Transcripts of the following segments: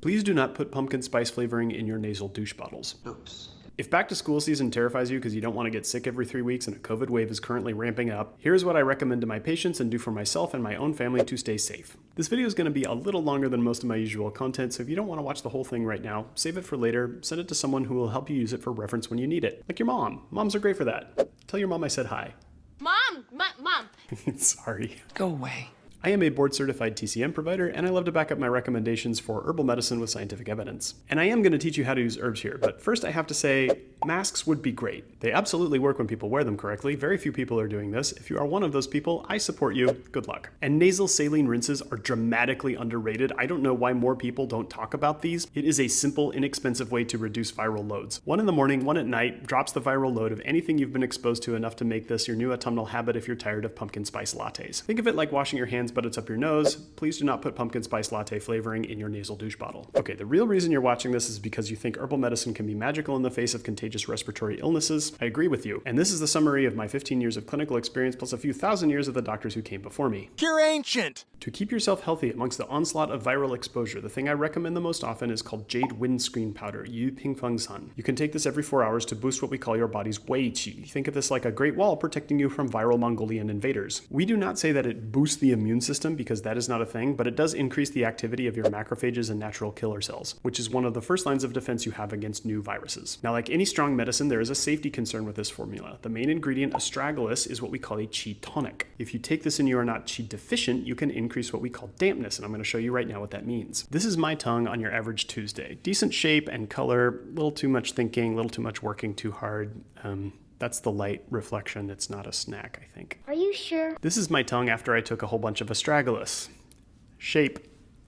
Please do not put pumpkin spice flavoring in your nasal douche bottles. Oops. If back to school season terrifies you because you don't want to get sick every 3 weeks and a COVID wave is currently ramping up, here's what I recommend to my patients and do for myself and my own family to stay safe. This video is going to be a little longer than most of my usual content, so if you don't want to watch the whole thing right now, save it for later, send it to someone who will help you use it for reference when you need it. Like your mom. Moms are great for that. Tell your mom I said hi. Mom! Sorry. Go away. I am a board-certified TCM provider, and I love to back up my recommendations for herbal medicine with scientific evidence. And I am going to teach you how to use herbs here, but first I have to say, masks would be great. They absolutely work when people wear them correctly. Very few people are doing this. If you are one of those people, I support you. Good luck. And nasal saline rinses are dramatically underrated. I don't know why more people don't talk about these. It is a simple, inexpensive way to reduce viral loads. One in the morning, one at night, drops the viral load of anything you've been exposed to enough to make this your new autumnal habit if you're tired of pumpkin spice lattes. Think of it like washing your hands, but it's up your nose. Please do not put pumpkin spice latte flavoring in your nasal douche bottle. Okay, the real reason you're watching this is because you think herbal medicine can be magical in the face of contagious respiratory illnesses. I agree with you. And this is the summary of my 15 years of clinical experience plus a few thousand years of the doctors who came before me. You're ancient! To keep yourself healthy amongst the onslaught of viral exposure, the thing I recommend the most often is called Jade Windscreen Powder, Yu Ping Feng Sun. You can take this every 4 hours to boost what we call your body's Wei Qi. Think of this like a great wall protecting you from viral Mongolian invaders. We do not say that it boosts the immune system because that is not a thing, but it does increase the activity of your macrophages and natural killer cells, which is one of the first lines of defense you have against new viruses. Now, like any strong medicine, there is a safety concern with this formula. The main ingredient, astragalus, is what we call a qi tonic. If you take this and you are not qi deficient, you can increase what we call dampness, and I'm going to show you right now what that means. This is my tongue on your average Tuesday. Decent shape and color, a little too much thinking, a little too much working too hard. That's the light reflection. It's not a snack, I think. Are you sure? This is my tongue after I took a whole bunch of astragalus. Shape,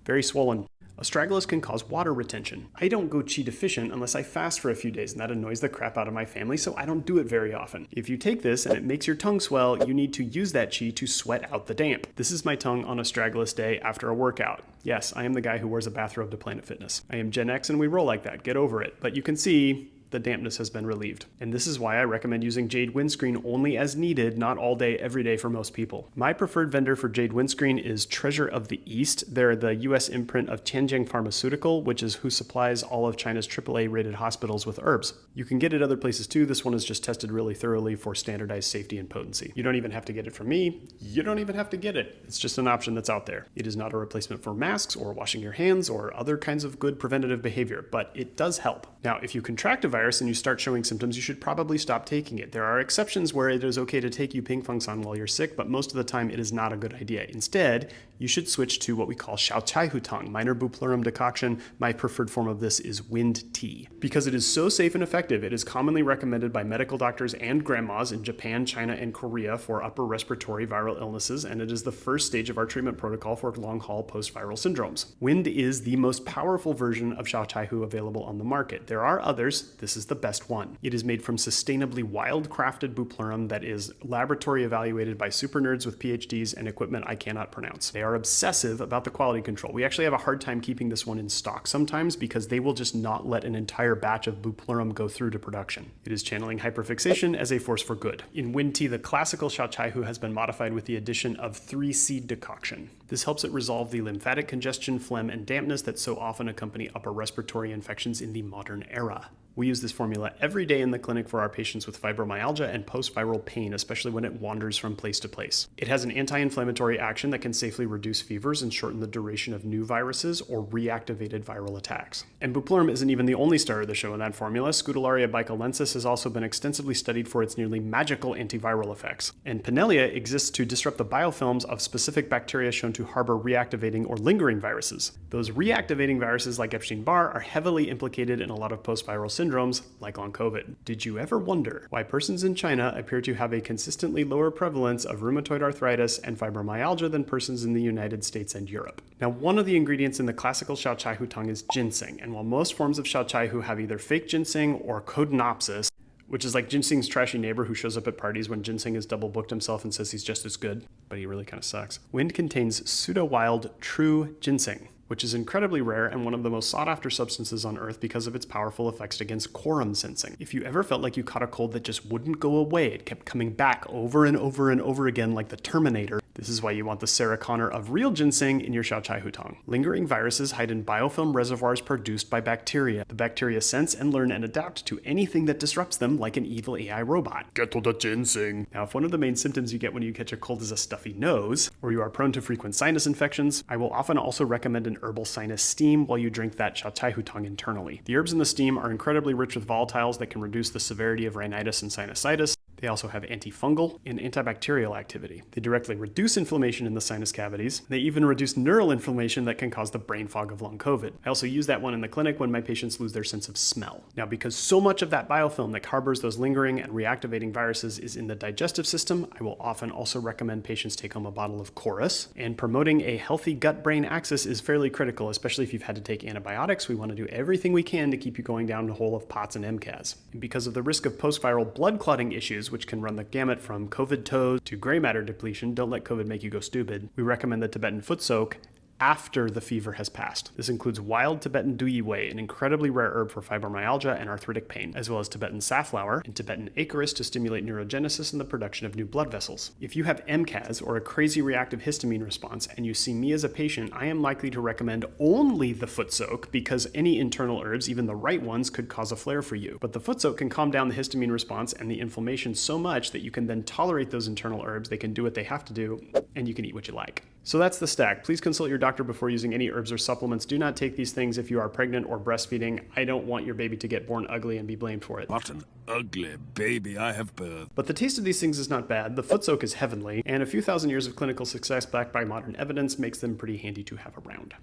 very swollen. Astragalus can cause water retention. I don't go qi deficient unless I fast for a few days, and that annoys the crap out of my family, so I don't do it very often. If you take this and it makes your tongue swell, you need to use that qi to sweat out the damp. This is my tongue on astragalus day after a workout. Yes, I am the guy who wears a bathrobe to Planet Fitness. I am Gen X and we roll like that. Get over it. But you can see the dampness has been relieved. And this is why I recommend using Jade Windscreen only as needed, not all day, every day for most people. My preferred vendor for Jade Windscreen is Treasure of the East. They're the US imprint of Tianjin Pharmaceutical, which is who supplies all of China's AAA rated hospitals with herbs. You can get it other places too. This one is just tested really thoroughly for standardized safety and potency. You don't even have to get it from me. You don't even have to get it. It's just an option that's out there. It is not a replacement for masks or washing your hands or other kinds of good preventative behavior, but it does help. Now, if you contract a virus and you start showing symptoms, you should probably stop taking it. There are exceptions where it is okay to take Yu Ping Feng San while you're sick, but most of the time it is not a good idea. Instead, you should switch to what we call Xiao Chai Hu Tang, minor bupleurum decoction. My preferred form of this is wind tea. Because it is so safe and effective, it is commonly recommended by medical doctors and grandmas in Japan, China, and Korea for upper respiratory viral illnesses, and it is the first stage of our treatment protocol for long-haul post-viral syndromes. Wind is the most powerful version of Xiao Chai Hu available on the market. There are others. This is the best one. It is made from sustainably wild-crafted bupleurum that is laboratory evaluated by super nerds with PhDs and equipment I cannot pronounce. They are obsessive about the quality control. We actually have a hard time keeping this one in stock sometimes because they will just not let an entire batch of bupleurum go through to production. It is channeling hyperfixation as a force for good. In wind tea, the classical Xiao Chai Hu has been modified with the addition of 3-seed decoction. This helps it resolve the lymphatic congestion, phlegm, and dampness that so often accompany upper respiratory infections in the modern era. We use this formula every day in the clinic for our patients with fibromyalgia and post-viral pain, especially when it wanders from place to place. It has an anti-inflammatory action that can safely reduce fevers and shorten the duration of new viruses or reactivated viral attacks. And bupleurum isn't even the only star of the show in that formula. Scutellaria bicalensis has also been extensively studied for its nearly magical antiviral effects. And Pinellia exists to disrupt the biofilms of specific bacteria shown to harbor reactivating or lingering viruses. Those reactivating viruses like Epstein-Barr are heavily implicated in a lot of post-viral syndromes like long COVID. Did you ever wonder why persons in China appear to have a consistently lower prevalence of rheumatoid arthritis and fibromyalgia than persons in the United States and Europe? Now, one of the ingredients in the classical Xiao Chai Hu Tang is ginseng, and while most forms of Xiao Chai Hu have either fake ginseng or codonopsis, which is like ginseng's trashy neighbor who shows up at parties when ginseng has double booked himself and says he's just as good, but he really kind of sucks. Wind contains pseudo-wild true ginseng, which is incredibly rare and one of the most sought-after substances on Earth because of its powerful effects against quorum sensing. If you ever felt like you caught a cold that just wouldn't go away, it kept coming back over and over and over again like the Terminator, This is why you want the Sarah Connor of real ginseng in your Xiao Chai Hutong. Lingering viruses hide in biofilm reservoirs produced by bacteria. The bacteria sense and learn and adapt to anything that disrupts them, like an evil AI robot. Get to the ginseng. Now, if one of the main symptoms you get when you catch a cold is a stuffy nose, or you are prone to frequent sinus infections, I will often also recommend an herbal sinus steam while you drink that Xiao Chai Hutong internally. The herbs in the steam are incredibly rich with volatiles that can reduce the severity of rhinitis and sinusitis. They also have antifungal and antibacterial activity. They directly reduce inflammation in the sinus cavities. They even reduce neural inflammation that can cause the brain fog of long COVID. I also use that one in the clinic when my patients lose their sense of smell. Now, because so much of that biofilm that harbors those lingering and reactivating viruses is in the digestive system, I will often also recommend patients take home a bottle of Chorus. And promoting a healthy gut-brain axis is fairly critical, especially if you've had to take antibiotics. We want to do everything we can to keep you going down the hole of POTS and MCAS. And because of the risk of post-viral blood clotting issues, which can run the gamut from COVID toes to gray matter depletion, don't let COVID make you go stupid, we recommend the Tibetan foot soak after the fever has passed. This includes wild Tibetan Duyi Wei, an incredibly rare herb for fibromyalgia and arthritic pain, as well as Tibetan safflower and Tibetan acorus to stimulate neurogenesis and the production of new blood vessels. If you have MCAS or a crazy reactive histamine response and you see me as a patient, I am likely to recommend only the foot soak because any internal herbs, even the right ones, could cause a flare for you. But the foot soak can calm down the histamine response and the inflammation so much that you can then tolerate those internal herbs, they can do what they have to do, and you can eat what you like. So that's the stack. Please consult your doctor before using any herbs or supplements. Do not take these things if you are pregnant or breastfeeding. I don't want your baby to get born ugly and be blamed for it. What an ugly baby I have birthed. But the taste of these things is not bad. The foot soak is heavenly, and a few thousand years of clinical success backed by modern evidence makes them pretty handy to have around.